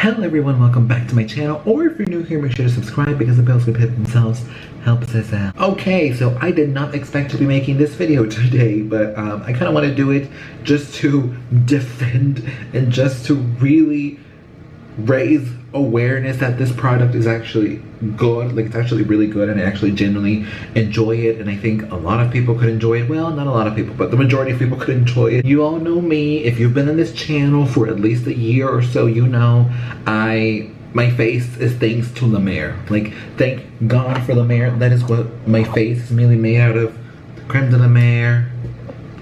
Hello everyone, welcome back to my channel, or if you're new here, make sure to subscribe because the bells will hit themselves, helps us out. Okay, so I did not expect to be making this video today, but I kind of want to do it just to defend and just to really raise awareness that this product is actually good. Like, it's actually really good, and I actually genuinely enjoy it, and I think a lot of people could enjoy it. Well, not a lot of people, but the majority of people could enjoy it. You all know me. If you've been in this channel for at least a year or so, you know my face is thanks to La Mer. Like, thank God for La Mer. That is what my face is mainly made out of. The creme de la mer,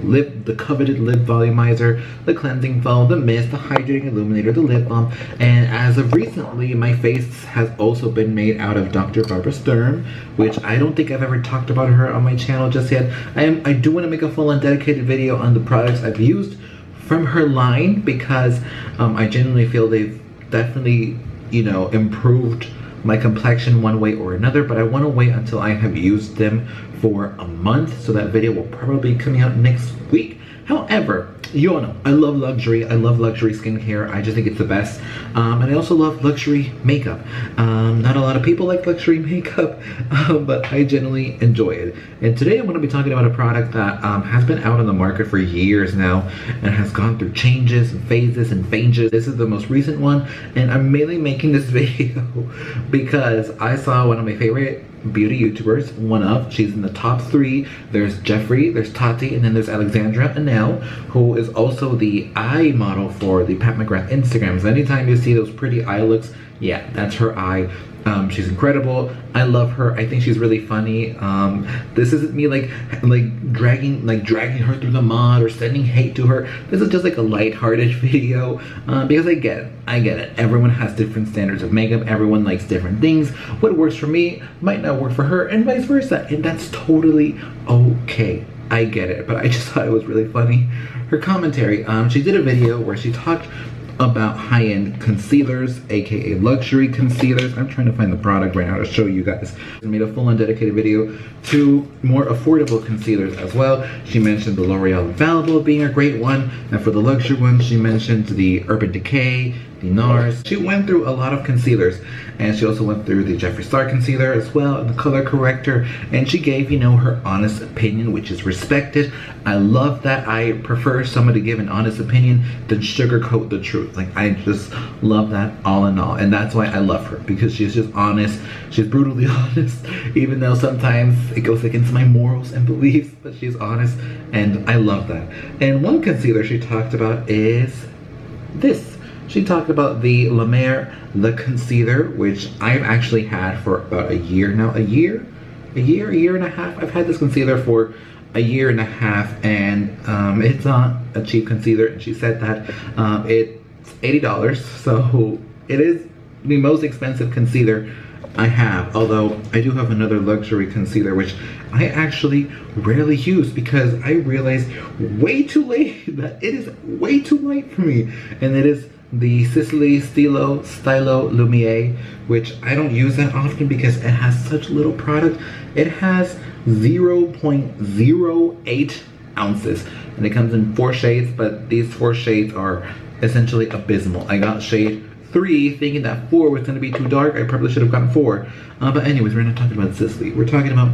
the coveted lip volumizer, the cleansing foam, the mist, the hydrating illuminator, the lip balm, and as of recently, my face has also been made out of Dr. Barbara Sturm, which I don't think I've ever talked about her on my channel just yet. I do want to make a full and dedicated video on the products I've used from her line, because I genuinely feel they've definitely, you know, improved my complexion one way or another, but I want to wait until I have used them for a month, so that video will probably be coming out next week. However, you all know I love luxury. I love luxury skincare. I just think it's the best. And I also love luxury makeup. Not a lot of people like luxury makeup, but I genuinely enjoy it. And today I'm going to be talking about a product that has been out on the market for years now and has gone through changes and phases and changes. This is the most recent one, and I'm mainly making this video because I saw one of my favorite beauty YouTubers, she's in the top 3. There's Jeffrey, there's Tati, and then there's Alexandra Anel, who is also the eye model for the Pat McGrath Instagram. So anytime you see those pretty eye looks, yeah, that's her eye. She's incredible. I love her. I think she's really funny. This isn't me like dragging her through the mud or sending hate to her. This is just like a lighthearted video, because I get it. Everyone has different standards of makeup. Everyone likes different things. What works for me might not work for her, and vice versa, and that's totally okay. I get it, but I just thought it was really funny. Her commentary, she did a video where she talked about high-end concealers, aka luxury concealers. I'm trying to find the product right now to show you guys. I made a full and dedicated video to more affordable concealers as well. She mentioned the L'Oreal Infallible being a great one, and for the luxury ones, she mentioned the Urban Decay, the NARS. She went through a lot of concealers, and she also went through the Jeffree Star concealer as well, and the color corrector, and she gave, you know, her honest opinion, which is respected. I love that. I prefer someone to give an honest opinion than sugarcoat the truth. Like, I just love that all in all, and that's why I love her, because she's just honest. She's brutally honest, even though sometimes it goes against my morals and beliefs, but she's honest, and I love that. And one concealer she talked about is this. She talked about the La Mer The Concealer, which I've actually had for about a year now. A year and a half. I've had this concealer for a year and a half, and it's not a cheap concealer. And she said that it's $80, so it is the most expensive concealer I have. Although I do have another luxury concealer, which I actually rarely use because I realized way too late that it is way too light for me, and it is the Sicily Stylo Lumiere, which I don't use that often because it has such little product. It has 0.08 ounces, and it comes in 4 shades, but these 4 shades are essentially abysmal. I got shade 3 thinking that 4 was going to be too dark. I probably should have gotten 4. But anyways, we're not talking about Sicily. We're talking about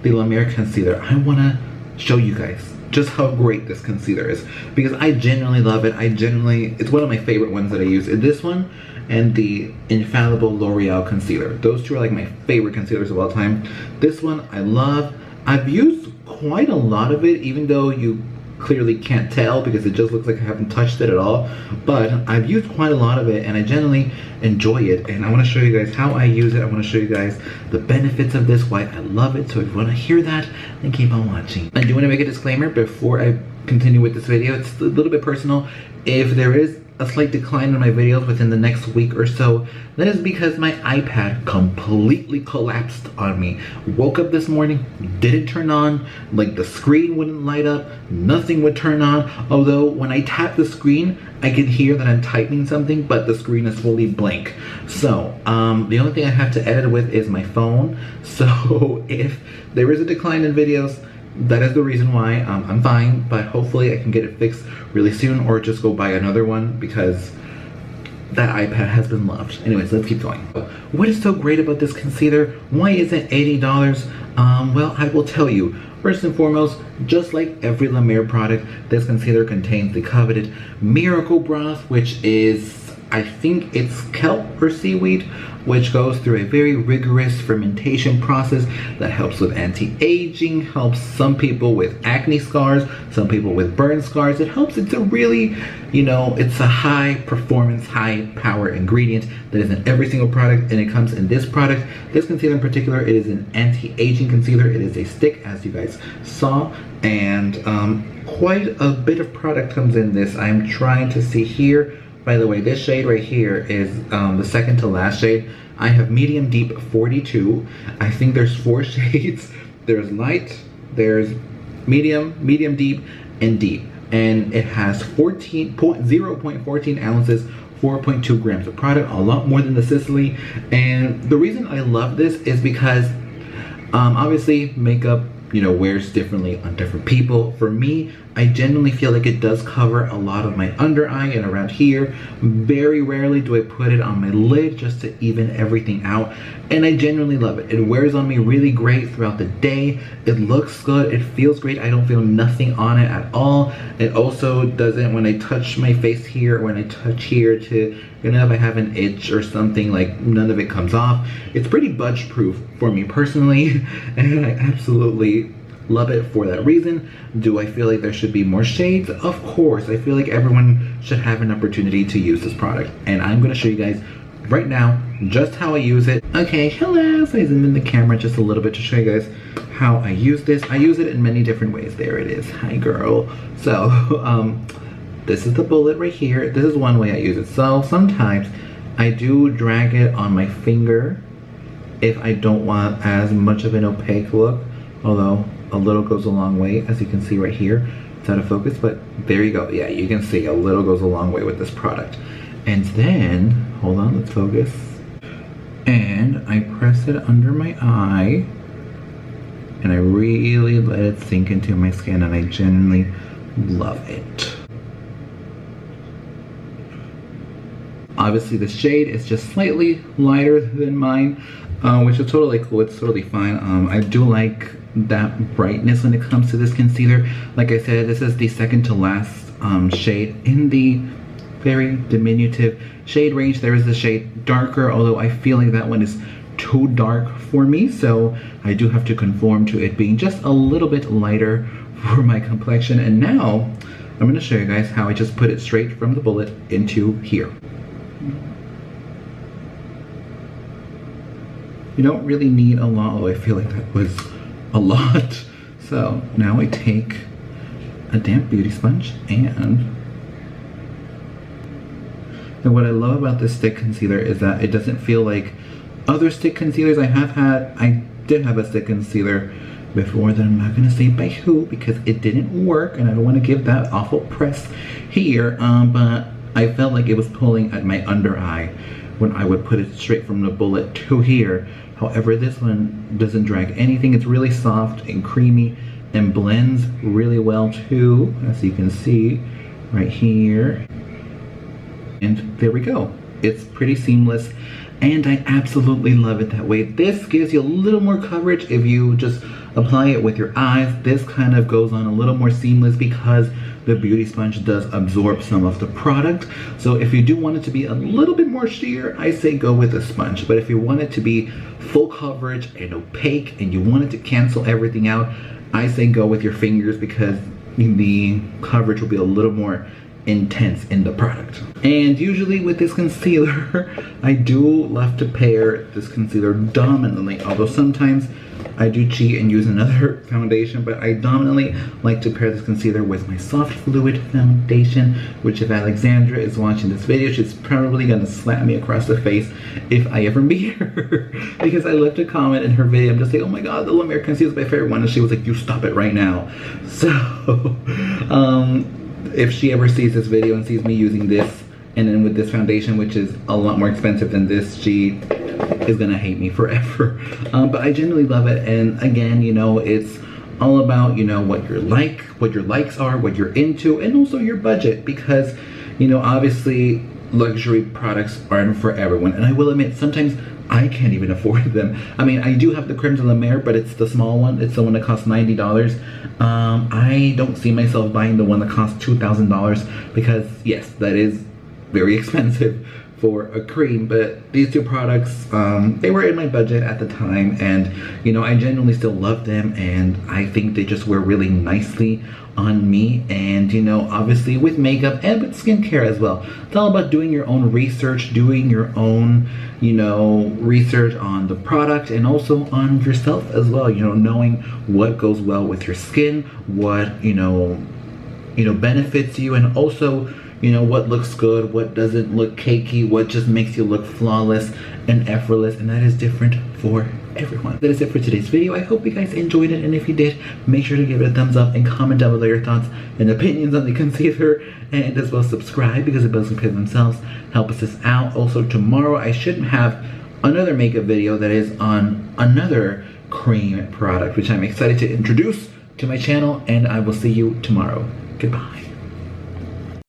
the La Mer concealer. I want to show you guys just how great this concealer is, because I genuinely love it. It's one of my favorite ones that I use. This one and the Infallible L'Oreal concealer. Those two are like my favorite concealers of all time. This one I love. I've used quite a lot of it, even though you clearly can't tell because it just looks like I haven't touched it at all, but I've used quite a lot of it, and I generally enjoy it, and I want to show you guys how I use it. I want to show you guys the benefits of this, why I love it. So if you want to hear that, then keep on watching. I do want to make a disclaimer before I continue with this video. It's a little bit personal. If there is a slight decline in my videos within the next week or so, that is because my iPad completely collapsed on me. Woke up this morning, didn't turn on, like the screen wouldn't light up, nothing would turn on, although when I tap the screen, I can hear that I'm typing something, but the screen is fully blank. So, the only thing I have to edit with is my phone. So, if there is a decline in videos, that is the reason why. I'm fine, but hopefully I can get it fixed really soon, or just go buy another one, because that iPad has been loved. Anyways, let's keep going. What is so great about this concealer? Why is it $80? Well, I will tell you. First and foremost, just like every La Mer product, this concealer contains the coveted Miracle Broth, which is, I think it's kelp or seaweed, which goes through a very rigorous fermentation process that helps with anti-aging, helps some people with acne scars, some people with burn scars. It helps. It's a really, you know, it's a high performance, high power ingredient that is in every single product, and it comes in this product. This concealer in particular, it is an anti-aging concealer. It is a stick, as you guys saw, and quite a bit of product comes in this. I'm trying to see here. By the way, this shade right here is the second to last shade. I have medium deep 42. I think there's 4 shades. There's light, there's medium, medium deep, and deep. And it has 0.14 ounces, 4.2 grams of product, a lot more than the Sicily. And the reason I love this is because obviously makeup, you know, wears differently on different people. For me, I genuinely feel like it does cover a lot of my under eye and around here. Very rarely do I put it on my lid just to even everything out, and I genuinely love it. It wears on me really great throughout the day. It looks good, it feels great. I don't feel nothing on it at all. It also doesn't, when I touch my face here, when I touch here to, you know, if I have an itch or something, like none of it comes off. It's pretty budge proof for me personally, and I absolutely love it for that reason. Do I feel like there should be more shades? Of course. I feel like everyone should have an opportunity to use this product, and I'm going to show you guys right now just how I use it. Okay, hello. So I zoomed in the camera just a little bit to show you guys how I use this. I use it in many different ways. There it is. Hi, girl. So this is the bullet right here. This is one way I use it. So sometimes I do drag it on my finger if I don't want as much of an opaque look, although a little goes a long way, as you can see right here. It's out of focus, but there you go. Yeah, you can see a little goes a long way with this product. And then, hold on, let's focus. And I press it under my eye, and I really let it sink into my skin, and I genuinely love it. Obviously the shade is just slightly lighter than mine, which is totally cool. It's totally fine. I do like that brightness when it comes to this concealer. Like I said, this is the second to last shade in the very diminutive shade range. There is the shade darker, although I feel like that one is too dark for me, so I do have to conform to it being just a little bit lighter for my complexion. And now I'm going to show you guys how I just put it straight from the bullet into here. You don't really need a lot. Oh, I feel like that was a lot. So now I take a damp beauty sponge, and what I love about this stick concealer is that it doesn't feel like other stick concealers I have had. I did have a stick concealer before that I'm not gonna say by who because it didn't work, and I don't want to give that awful press here, but I felt like it was pulling at my under eye when I would put it straight from the bullet to here. However, this one doesn't drag anything. It's really soft and creamy and blends really well too, as you can see right here. And there we go. It's pretty seamless, and I absolutely love it that way. This gives you a little more coverage if you just apply it with your eyes. This kind of goes on a little more seamless because the beauty sponge does absorb some of the product. So if you do want it to be a little bit more sheer, I say go with a sponge. But if you want it to be full coverage and opaque and you want it to cancel everything out, I say go with your fingers because the coverage will be a little more intense in the product. And usually with this concealer, I do love to pair this concealer dominantly, although sometimes I do cheat and use another foundation, but I dominantly like to pair this concealer with my soft fluid foundation, which if Alexandra is watching this video, she's probably gonna slap me across the face if I ever meet her because I left a comment in her video. I'm just like, oh my god, the La Mer concealer is my favorite one, and she was like, you stop it right now. So if she ever sees this video and sees me using this and then with this foundation, which is a lot more expensive than this, she is gonna hate me forever. But I genuinely love it, and again, you know, it's all about, you know, what your likes are, what you're into, and also your budget, because, you know, obviously luxury products aren't for everyone, and I will admit sometimes I can't even afford them. I mean, I do have the Creme de la Mer, but it's the small one. It's the one that costs $90. I don't see myself buying the one that costs $2,000 because yes, that is very expensive for a cream. But these two products, they were in my budget at the time, and you know, I genuinely still love them, and I think they just wear really nicely on me. And you know, obviously with makeup and with skincare as well, it's all about doing your own research, doing your own, you know, research on the product and also on yourself as well, you know, knowing what goes well with your skin, what you know benefits you, and also you know what looks good, what doesn't look cakey, what just makes you look flawless and effortless, and that is different for everyone. That is it for today's video. I hope you guys enjoyed it, and if you did, make sure to give it a thumbs up and comment down below your thoughts and opinions on the concealer, and as well subscribe because the bills can pay themselves, help us out. Also tomorrow I should have another makeup video that is on another cream product which I'm excited to introduce to my channel, and I will see you tomorrow. Goodbye.